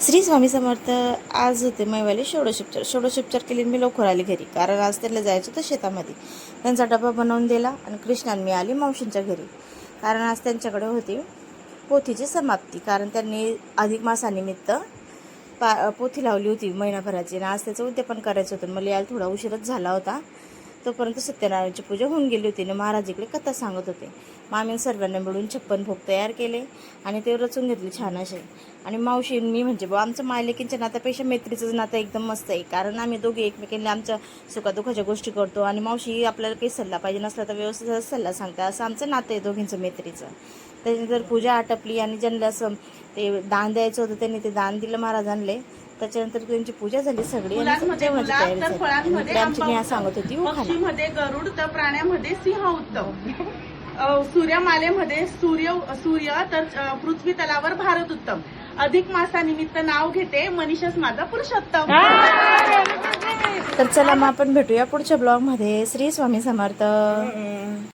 श्री स्वामी समर्थ. आज होते मैवाले षोडशोपचार केले. मी लवकर आली घरी, कारण आज त्यांना जायचं होतं शेतामध्ये. त्यांचा डबा बनवून दिला आणि कृष्णान मी आली मावशींच्या घरी, कारण आज त्यांच्याकडे होती पोथीची समाप्ती. कारण त्यांनी अधिक मासानिमित्त पोथी लावली होती महिनाभराची, आणि आज त्याचं उद्यापन करायचं होतं. मला यायला थोडा उशीरच झाला होता. तोपर्यंत सत्यनारायणची पूजा होऊन गेली होती आणि महाराज इकडे कथा सांगत होते. मग आम्ही सर्वांना मिळून 56 भोग तयार केले आणि ते रचून घेतले छान असे. आणि मावशी मी म्हणजे आमचं मायलेकींच्या नात्यापेक्षा मैत्रीचं नातं एकदम मस्त आहे, कारण आम्ही दोघे एकमेकांना आमच्या सुखादुखाच्या गोष्टी करतो. आणि मावशी आपल्याला काही सल्ला पाहिजे नसला तर व्यवस्थित सल्ला सांगता. असं आमचं नातं आहे दोघींचं मैत्रीचं. त्याच्यानंतर पूजा आटपली आणि ज्यांना असं ते दान द्यायचं होतं त्यांनी ते दान दिलं महाराजांना. त्याच्यानंतर त्यांची पूजा झाली सगळी आणि जेवणाची तयारी झाली. आमची नेहा सांगत होती पक्षीमध्ये गरुड, तर प्राण्यामध्ये सिंह उत्तम, सूर्यमालेमध्ये सूर्य तर पृथ्वी तलावर भारत उत्तम. अधिक मासानिमित्त नाव घेते मनीषच माझा पुरुषोत्तम. तर चला मग आपण भेटूया पुढच्या ब्लॉग मध्ये. श्री स्वामी समर्थ.